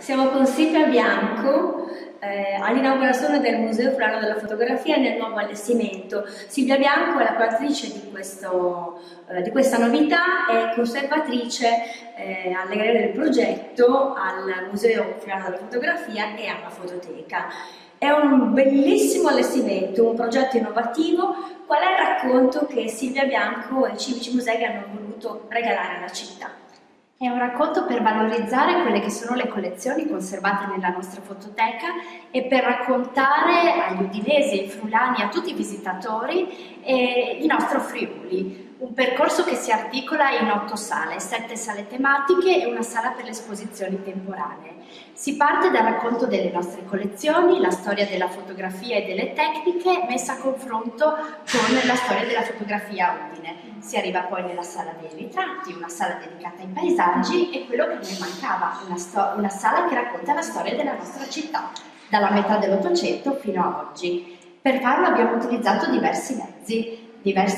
Siamo con Silvia Bianco all'inaugurazione del Museo Friulano della Fotografia nel nuovo allestimento. Silvia Bianco è la curatrice di questa novità e conservatrice alle gallerie del progetto, al Museo Friulano della Fotografia e alla Fototeca. È un bellissimo allestimento, un progetto innovativo. Qual è il racconto che Silvia Bianco e i civici musei hanno voluto regalare alla città? È un racconto per valorizzare quelle che sono le collezioni conservate nella nostra fototeca e per raccontare agli udinesi, ai friulani, a tutti i visitatori il nostro Friuli. Un percorso che si articola in 8 sale, 7 sale tematiche e una sala per le esposizioni temporanee. Si parte dal racconto delle nostre collezioni, la storia della fotografia e delle tecniche messa a confronto con la storia della fotografia a Udine. Si arriva poi nella sala dei ritratti, una sala dedicata ai paesaggi e quello che ne mancava, una sala che racconta la storia della nostra città, dalla metà dell'Ottocento fino a oggi. Per farlo abbiamo utilizzato diversi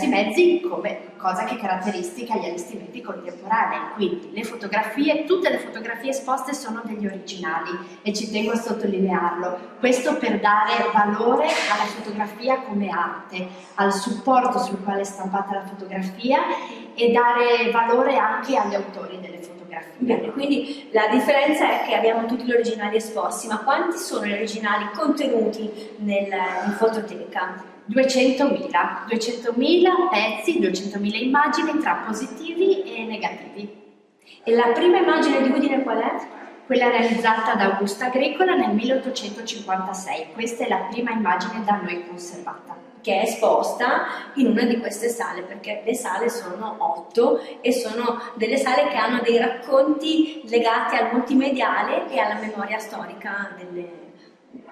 mezzi come cosa che caratteristica gli allestimenti contemporanei, quindi le fotografie, tutte le fotografie esposte sono degli originali e ci tengo a sottolinearlo, questo per dare valore alla fotografia come arte, al supporto sul quale è stampata la fotografia e dare valore anche agli autori delle fotografie. Bene, quindi la differenza è che abbiamo tutti gli originali esposti, ma quanti sono gli originali contenuti in fototeca? 200.000 pezzi, 200.000 immagini tra positivi e negativi. E la prima immagine di Udine qual è? Quella realizzata da Augusta Agricola nel 1856. Questa è la prima immagine da noi conservata, che è esposta in una di queste sale, perché le sale sono 8 e sono delle sale che hanno dei racconti legati al multimediale e alla memoria storica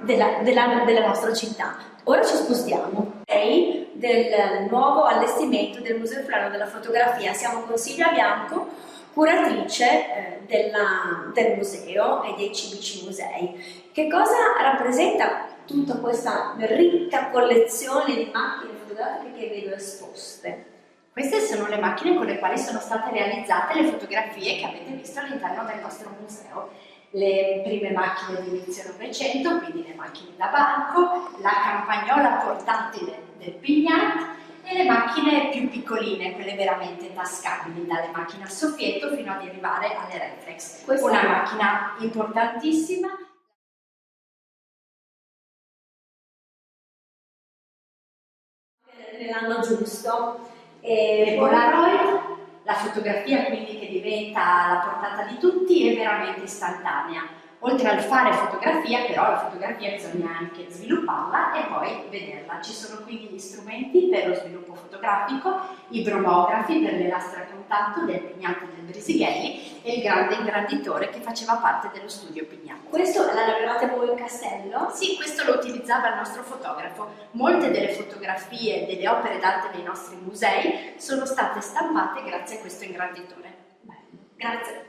della nostra città. Ora ci spostiamo del nuovo allestimento del Museo Friulano della Fotografia. Siamo con Silvia Bianco, curatrice del museo e dei civici musei. Che cosa rappresenta tutta questa ricca collezione di macchine fotografiche che vedo esposte? Queste sono le macchine con le quali sono state realizzate le fotografie che avete visto all'interno del nostro museo. Le prime macchine di inizio Novecento, quindi le macchine da banco, la campagnola portatile del Pignat e le macchine più piccoline, quelle veramente tascabili, dalle macchine a soffietto fino ad arrivare alle reflex. Questa è una macchina importantissima. Nell'anno giusto. Le Polaroid, la fotografia quindi che diventa alla portata di tutti è veramente istantanea. Oltre al fare fotografia, però la fotografia bisogna anche svilupparla e poi vederla. Ci sono quindi gli strumenti per lo sviluppo fotografico, i bromografi per le lastre a contatto del Pignat e del Brisighelli e il grande ingranditore che faceva parte dello studio Pignat. Questo l'avevate voi in castello? Sì, questo lo utilizzava il nostro fotografo. Molte delle fotografie delle opere d'arte dei nostri musei sono state stampate grazie a questo ingranditore. Bene, grazie.